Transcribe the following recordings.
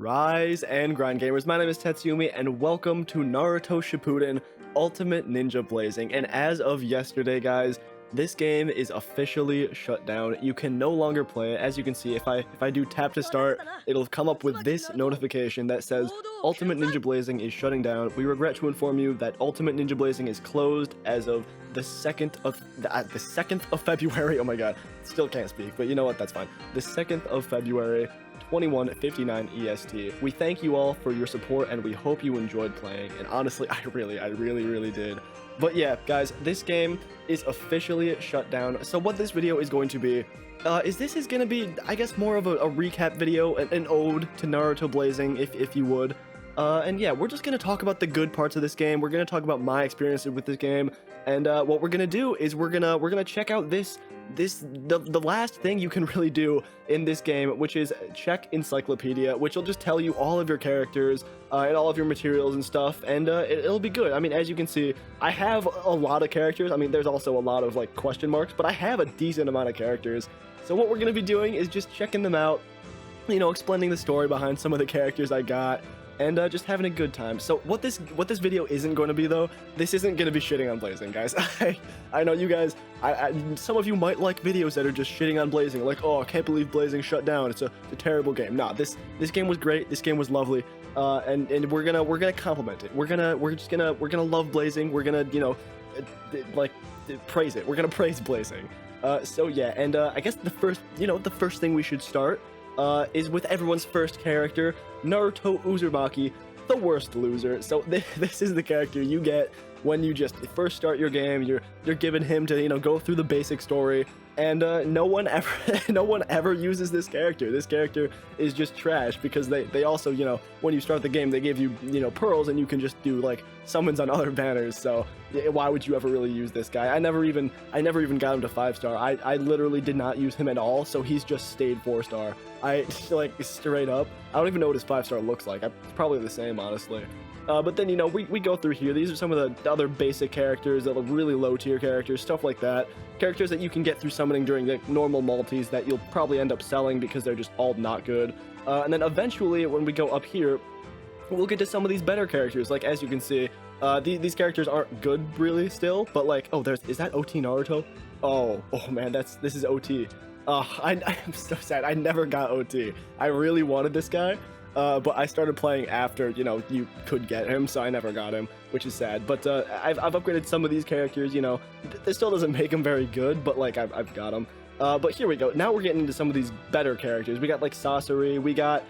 Rise and grind, gamers. My name is Tetsyumi, and welcome to Naruto Shippuden Ultimate Ninja Blazing. And as of yesterday, guys, this game is officially shut down. You can no longer play it. As you can see, if I do tap to start, it'll come up with this notification that says Ultimate Ninja Blazing is shutting down. We regret to inform you that Ultimate Ninja Blazing is closed as of the 2nd of February. Oh my god, still can't speak, but you know what? That's fine. The 2nd of February. 21:59 EST. We thank you all for your support, and we hope you enjoyed playing. And honestly, I really did. But yeah, guys, this game is officially shut down. So what this video is going to be is going to be, I guess, more of a recap video, an ode to Naruto Blazing, if you would. And yeah, we're just going to talk about the good parts of this game. We're going to talk about my experiences with this game. And what we're going to do is we're gonna check out the last thing you can really do in this game, which is check Encyclopedia, which will just tell you all of your characters and all of your materials and stuff, and it'll be good. I mean, as you can see, I have a lot of characters. I mean, there's also a lot of like question marks, but I have a decent amount of characters. So what we're going to be doing is just checking them out, you know, explaining the story behind some of the characters I got, and just having a good time. So what this video isn't going to be, though, this isn't going to be shitting on Blazing, guys. I know you guys, some of you might like videos that are just shitting on Blazing, like, oh, I can't believe Blazing shut down, it's a terrible game. Nah, this game was great, this game was lovely, and we're gonna compliment it. We're gonna love Blazing. We're gonna, you know, like, praise it. We're gonna praise Blazing. So yeah, and I guess the first thing we should start is with everyone's first character, Naruto Uzumaki, the worst loser. So this is the character you get when you just first start your game. You're given him to, you know, go through the basic story, and no one ever uses this character. This character is just trash because they also, you know, when you start the game, they give you, you know, pearls, and you can just do like summons on other banners. So why would you ever really use this guy? I never even got him to 5-star. I literally did not use him at all, so he's just stayed 4-star. I like, straight up, I don't even know what his 5-star looks like. It's probably the same, honestly. But then, you know, we go through here. These are some of the other basic characters, that are really low tier characters, stuff like that. Characters that you can get through summoning during the normal multis that you'll probably end up selling because they're just all not good. And then eventually, when we go up here, we'll get to some of these better characters. Like, as you can see, these characters aren't good really still, but like, oh, is that OT Naruto? Oh man, this is OT. I'm so sad. I never got OT. I really wanted this guy. But I started playing after, you know, you could get him, so I never got him, which is sad. But I've upgraded some of these characters, you know. This still doesn't make them very good, but like I've got them. But here we go. Now we're getting into some of these better characters. We got like Sasori. We got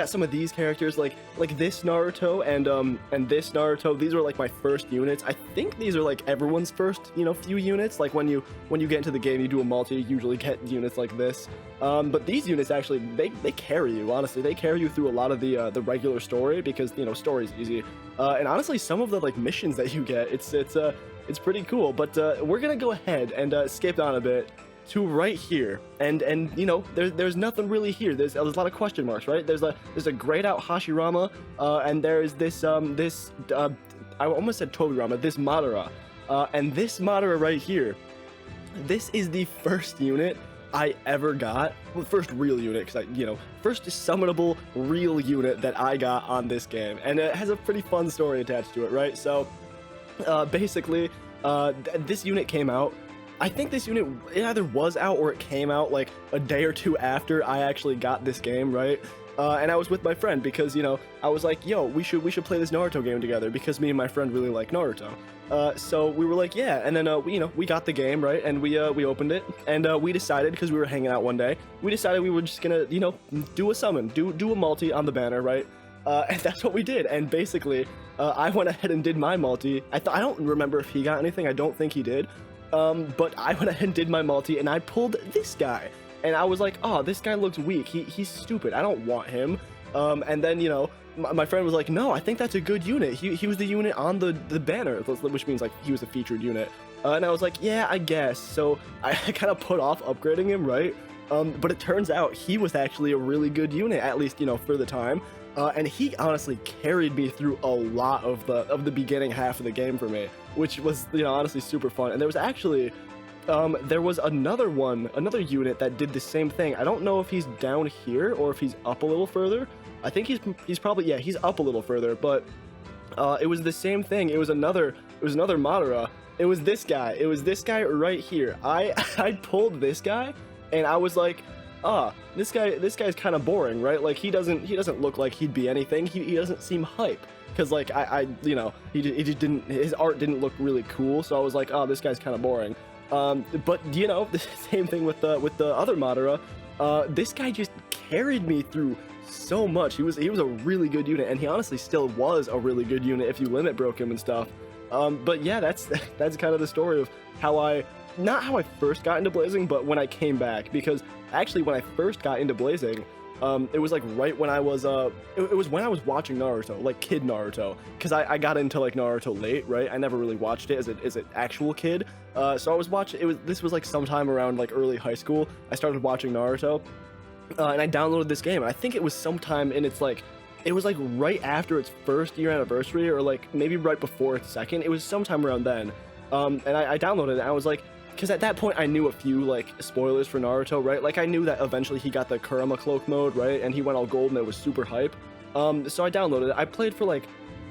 some of these characters like this Naruto and this Naruto. These were like my first units. I think these are like everyone's first, you know, few units. Like when you get into the game, you do a multi, you usually get units like this. But these units actually they carry you. Honestly, they carry you through a lot of the regular story because, you know, story's easy. And honestly, some of the like missions that you get, it's pretty cool. But we're gonna go ahead and skip on a bit to right here, and you know, there's nothing really here. There's a lot of question marks, right? There's a grayed out Hashirama, and there's this I almost said Tobirama, this Madara, and this Madara right here. This is the first unit I ever got, well, first real unit, because first summonable real unit that I got on this game, and it has a pretty fun story attached to it, right? So basically, this unit came out. I think this unit, it either was out or it came out like a day or two after I actually got this game, right? And I was with my friend because, you know, I was like, yo, we should play this Naruto game together because me and my friend really like Naruto. So we were like, yeah, and then we got the game, right? And we opened it, and we decided, because we were hanging out one day, we decided we were just gonna, you know, do a summon, do a multi on the banner, right? And that's what we did. And basically, I went ahead and did my multi. I don't remember if he got anything. I don't think he did. But I went ahead and did my multi, and I pulled this guy, and I was like, oh, this guy looks weak, he's stupid, I don't want him. And then, you know, my friend was like, no, I think that's a good unit. He was the unit on the banner, which means like he was a featured unit. And I was like, yeah, I guess. So I kind of put off upgrading him, right? But it turns out he was actually a really good unit, at least, you know, for the time. And he honestly carried me through a lot of the beginning half of the game for me, which was, you know, honestly super fun. And there was actually there was another unit that did the same thing. I don't know if he's down here or if he's up a little further. I think he's probably, yeah, he's up a little further, but it was the same thing. It was another Madara. It was this guy. It was this guy right here. I pulled this guy, and I was like, this guy's kind of boring, right? Like he doesn't look like he'd be anything. He doesn't seem hype. Because like you know, he just didn't, his art didn't look really cool. So I was like, oh, this guy's kind of boring. But you know, the same thing with the other Madara. This guy just carried me through so much. He was a really good unit, and he honestly still was a really good unit if you limit broke him and stuff. But yeah, that's kind of the story of not how I first got into blazing, but when I came back. Because actually, when I first got into blazing, it was like right when I was it was when I was watching Naruto, like kid Naruto, because I got into like Naruto late, right? I never really watched it as an actual kid. So I was watching this was like sometime around like early high school. I started watching Naruto, and I downloaded this game, and I think it was sometime in its like, it was like right after its first year anniversary, or like maybe right before its second. It was sometime around then. And I downloaded it, and I was like, because at that point I knew a few like spoilers for Naruto, right? Like I knew that eventually he got the Kurama cloak mode, right? And he went all gold, and it was super hype. So I downloaded it. I played for like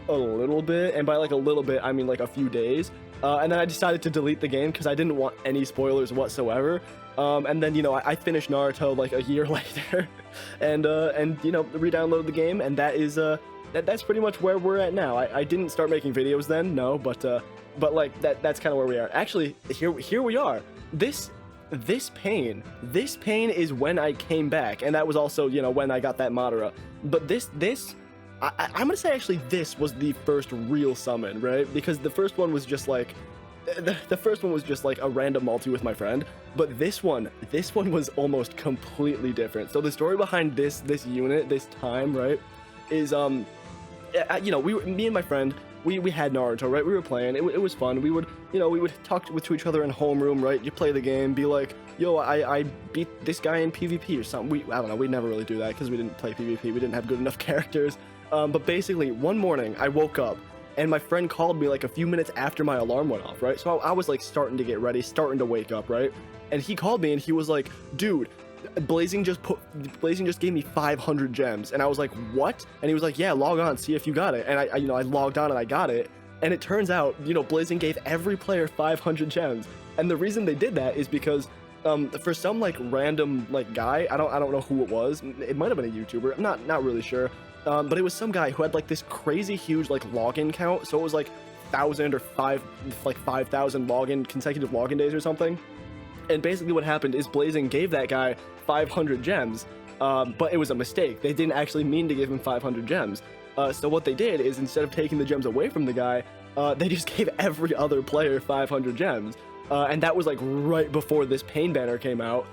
a little bit, and by like a little bit I mean like a few days. And then I decided to delete the game because I didn't want any spoilers whatsoever. And then, you know, I finished Naruto like a year later, and you know, re-downloaded the game, and that is that's pretty much where we're at now. I didn't start making videos then, no, but like that's kind of where we are. Actually, here we are. This pain is when I came back, and that was also, you know, when I got that Madara. But I'm gonna say actually this was the first real summon, right? Because the first one was just like the first one was just like a random multi with my friend, but this one was almost completely different. So the story behind this unit, this time, right, is you know, me and my friend, we had Naruto, right? We were playing. It was fun. We would talk to each other in homeroom, right? You play the game, be like, yo, I beat this guy in PvP or something. I don't know. We'd never really do that because we didn't play PvP. We didn't have good enough characters. But basically, one morning I woke up, and my friend called me like a few minutes after my alarm went off, right? So I was like starting to get ready, starting to wake up, right? And he called me, and he was like, dude, Blazing just gave me 500 gems. And I was like, what? And he was like, yeah, log on, see if you got it. And I logged on and I got it. And it turns out, you know, Blazing gave every player 500 gems. And the reason they did that is because for some like random like guy, I don't know who it was. It might have been a YouTuber. I'm not really sure. But it was some guy who had like this crazy huge like login count. So it was like 1,000 or 5,000 consecutive login days or something. And basically what happened is Blazing gave that guy 500 gems, but it was a mistake. They didn't actually mean to give him 500 gems. So what they did is, instead of taking the gems away from the guy, they just gave every other player 500 gems. And that was like right before this pain banner came out.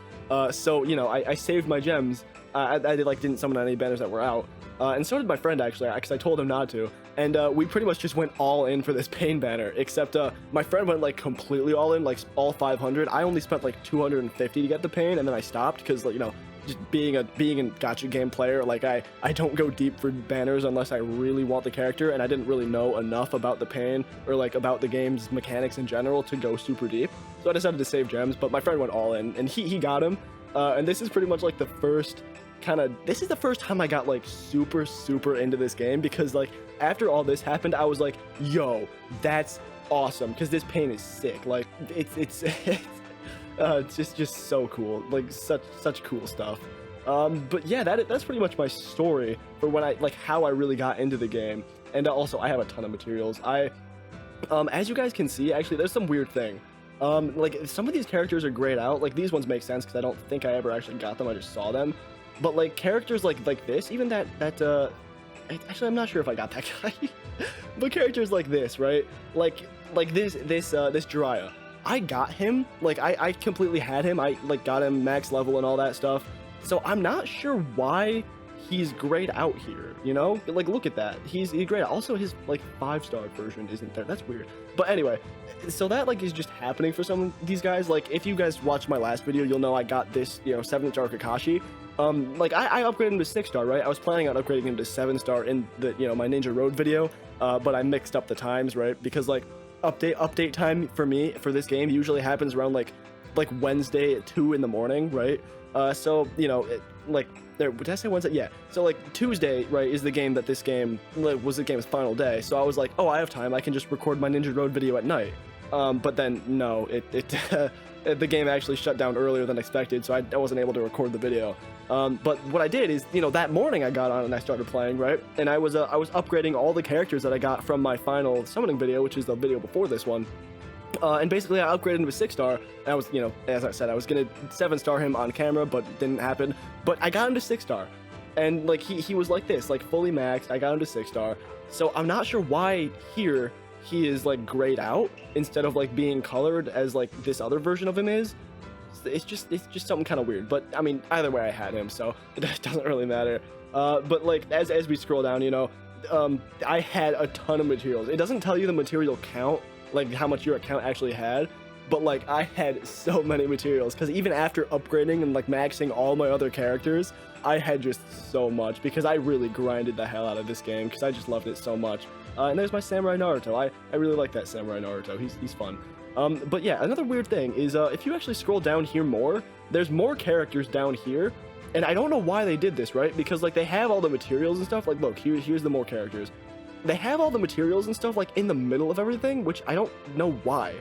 So, you know, I saved my gems. I didn't summon any banners that were out. And so did my friend, actually, because I told him not to. And we pretty much just went all in for this pain banner, except my friend went like completely all in, like all 500. I only spent like 250 to get the pain, and then I stopped because, like, you know, just being a gacha game player, like I don't go deep for banners unless I really want the character, and I didn't really know enough about the pain or like about the game's mechanics in general to go super deep. So I decided to save gems, but my friend went all in, and he got him. And this is pretty much like the first time I got like super into this game, because like after all this happened, I was like, yo, that's awesome, because this pain is sick. Like it's just so cool, like such cool stuff. But yeah, that's pretty much my story for when how I really got into the game. And also I have a ton of materials. As you guys can see, actually there's some weird thing. Like some of these characters are grayed out. Like these ones make sense because I don't think I ever actually got them, I just saw them. But like characters like this, even that actually I'm not sure if I got that guy. But characters like this, right? Like this Jiraiya, I got him. Like I completely had him. I like got him max level and all that stuff. So I'm not sure why he's grayed out here, you know? Like look at that. He's grayed out. Also his like 5-star version isn't there. That's weird. But anyway, so that like is just happening for some of these guys. Like if you guys watched my last video, you'll know I got this, you know, 7-star Kakashi. Like I upgraded him to 6-star, right? I was planning on upgrading him to 7-star in the, you know, my Ninja Road video, but I mixed up the times, right? Because like update time for me for this game usually happens around like like Wednesday at 2 in the morning, right? So you know, like there. Did I say Wednesday? Yeah. So like Tuesday, right, is the game that this game was the game's final day. So I was like, oh, I have time. I can just record my Ninja Road video at night. But then no, the game actually shut down earlier than expected, so I wasn't able to record the video. But what I did is, you know, that morning I got on and I started playing, right? And I was upgrading all the characters that I got from my final summoning video, which is the video before this one. And basically I upgraded him to 6-star. I was, you know, as I said, I was gonna 7-star him on camera, but it didn't happen. But I got him to 6-star. And like he was like this, like fully maxed. I got him to 6-star. So I'm not sure why here he is like grayed out instead of like being colored as like this other version of him is. It's just something kind of weird. But I mean, either way I had him, so it doesn't really matter. But like as we scroll down, you know, I had a ton of materials. It doesn't tell you the material count, like how much your account actually had, but like I had so many materials, because even after upgrading and like maxing all my other characters, I had just so much, because I really grinded the hell out of this game because I just loved it so much. And there's my Samurai Naruto. I really like that Samurai Naruto. He's fun. But yeah, another weird thing is if you actually scroll down here more, there's more characters down here, and I don't know why they did this, right? Because like they have all the materials and stuff. Like look, here's the more characters. They have all the materials and stuff like in the middle of everything, which I don't know why.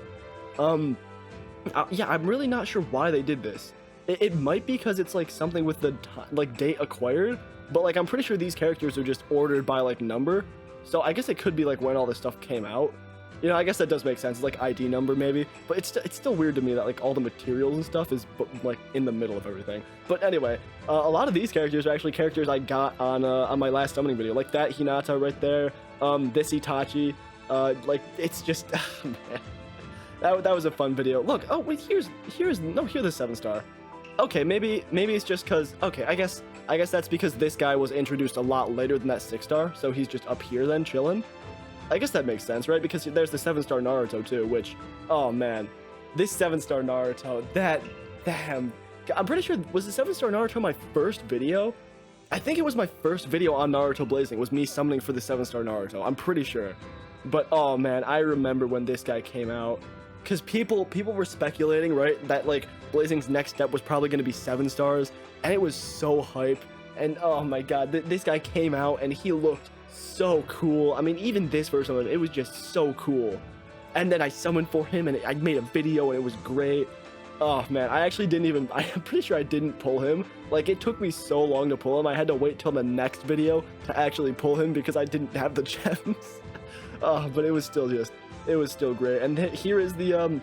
Yeah, I'm really not sure why they did this. It might be because it's like something with the like date acquired, but like I'm pretty sure these characters are just ordered by like number. So I guess it could be like when all this stuff came out. You know, I guess that does make sense. It's like ID number maybe, but it's still weird to me that like all the materials and stuff is like in the middle of everything. But anyway, a lot of these characters are actually characters I got on my last summoning video, like that Hinata right there. This Itachi, like it's just man, that was a fun video. Look, oh wait, here's the 7-star. Okay, maybe it's just because, okay, I guess that's because this guy was introduced a lot later than that 6-star, so he's just up here then chilling. I guess that makes sense, right? Because there's the 7-star Naruto too, which, oh man, this 7-star Naruto, damn, I'm pretty sure, was the 7-star Naruto my first video? I think it was my first video on Naruto Blazing, was me summoning for the 7-star Naruto, I'm pretty sure. But oh man, I remember when this guy came out, because people were speculating, right, that like Blazing's next step was probably going to be 7 stars, and it was so hype. And oh my god, this guy came out and he looked so cool. I mean, even this version of it was just so cool. And then I summoned for him and I made a video and it was great. Oh man, I actually I'm pretty sure I didn't pull him. Like, it took me so long to pull him, I had to wait till the next video to actually pull him because I didn't have the gems. Oh, but it was still great. And here is the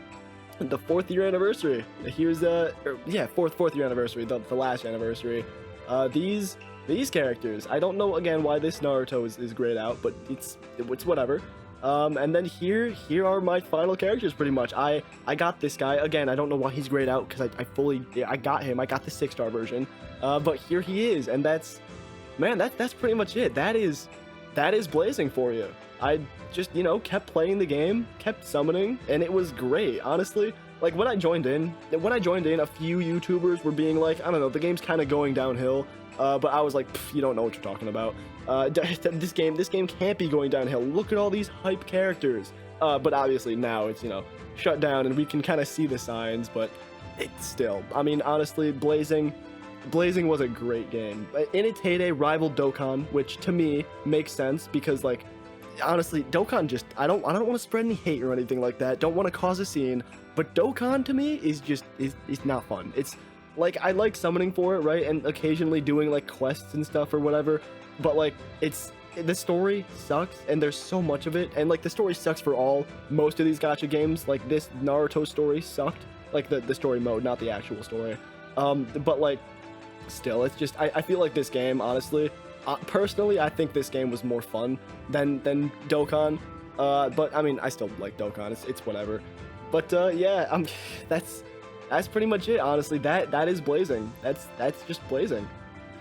4th year anniversary. Here's fourth year anniversary, the last anniversary. These characters, I don't know again why this Naruto is grayed out, but it's whatever. And then here are my final characters pretty much. I got this guy again. I don't know why he's grayed out because I got him. I got the 6-star version. But here he is, and that's pretty much it. That is Blazing for you. I just, you know, kept playing the game, kept summoning, and it was great, honestly. Like, when I joined in, a few YouTubers were being like, I don't know, the game's kind of going downhill, but I was like, you don't know what you're talking about. This game can't be going downhill. Look at all these hype characters. But obviously now it's, you know, shut down, and we can kind of see the signs, but it's still, I mean, honestly, Blazing was a great game. In its heyday, rivaled Dokkan, which to me makes sense because, like, honestly, Dokkan just, I don't want to spread any hate or anything like that. Don't want to cause a scene, but Dokkan to me is not fun. It's like, I like summoning for it, right, and occasionally doing like quests and stuff or whatever, but like the story sucks and there's so much of it, and like the story sucks for most of these gacha games. Like, this Naruto story sucked, like the story mode, not the actual story. But like, still, it's just, I feel like this game, honestly, personally, I think this game was more fun than Dokkan. But I mean, I still like Dokkan. It's whatever. But yeah, that's pretty much it. Honestly, that is Blazing. That's just Blazing.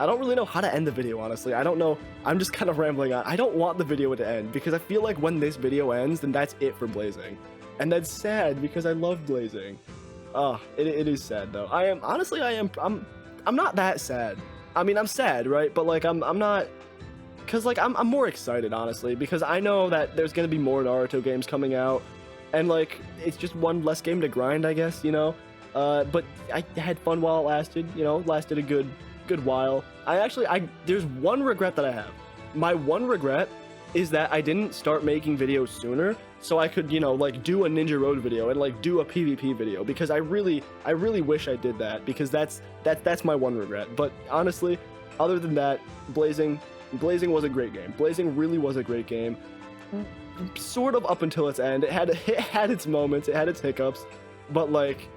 I don't really know how to end the video, honestly. I don't know. I'm just kind of rambling on. I don't want the video to end because I feel like when this video ends, then that's it for Blazing, and that's sad because I love Blazing. It is sad though. I'm not that sad. I mean, I'm sad, right? But like, I'm not, because like I'm more excited, honestly, because I know that there's gonna be more Naruto games coming out, and like, it's just one less game to grind, I guess, you know. but I had fun while it lasted. You know, lasted a good while. There's one regret that I have. My one regret is that I didn't start making videos sooner, so I could, you know, like do a Ninja Road video and like do a PvP video, because I really wish I did that, because that's my one regret. But honestly, other than that, Blazing was a great game. Blazing really was a great game. Sort of up until its end. It had its moments, it had its hiccups, but like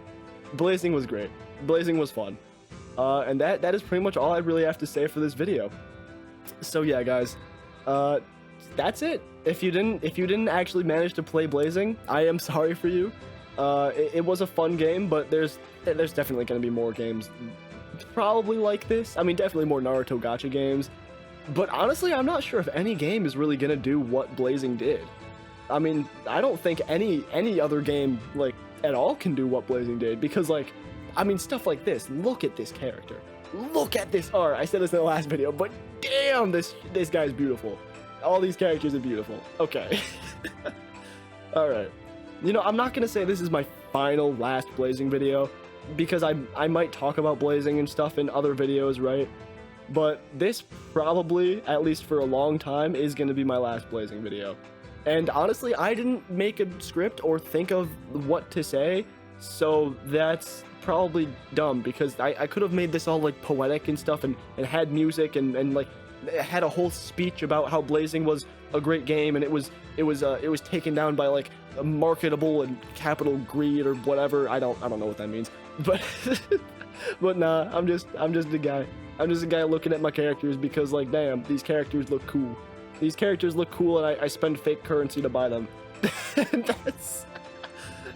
Blazing was great. Blazing was fun. And that is pretty much all I really have to say for this video. So yeah, guys, that's it. If you didn't actually manage to play Blazing, I am sorry for you. It was a fun game, but there's definitely going to be more games probably like this. I mean, definitely more Naruto gacha games. But honestly, I'm not sure if any game is really going to do what Blazing did. I mean, I don't think any other game, like, at all can do what Blazing did, because, like, I mean, stuff like this. Look at this character. Look at this art. I said this in the last video, but damn, this guy's beautiful. All these characters are beautiful. Okay. All right. You know, I'm not going to say this is my final last Blazing video, because I might talk about Blazing and stuff in other videos, right? But this probably, at least for a long time, is going to be my last Blazing video. And honestly, I didn't make a script or think of what to say, so that's probably dumb, because I could have made this all like poetic and stuff, and had music and like had a whole speech about how Blazing was a great game, and it was taken down by like a marketable and capital greed or whatever. I don't know what that means, but but nah, I'm just a guy. I'm just a guy looking at my characters because, like, damn, these characters look cool. These characters look cool, and I spend fake currency to buy them.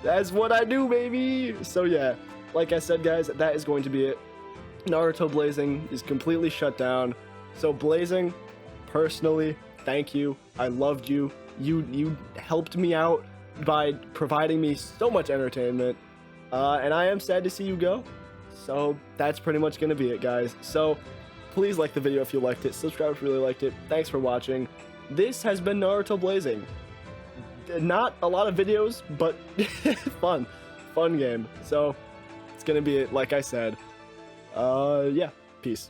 That's what I do, baby. So yeah, like I said, guys, that is going to be it. Naruto Blazing is completely shut down. So Blazing, personally, thank you. I loved you. You helped me out by providing me so much entertainment. And I am sad to see you go. So that's pretty much going to be it, guys. So please like the video if you liked it. Subscribe if you really liked it. Thanks for watching. This has been Naruto Blazing. Not a lot of videos, but fun game. So it's going to be it, like I said. Yeah, peace.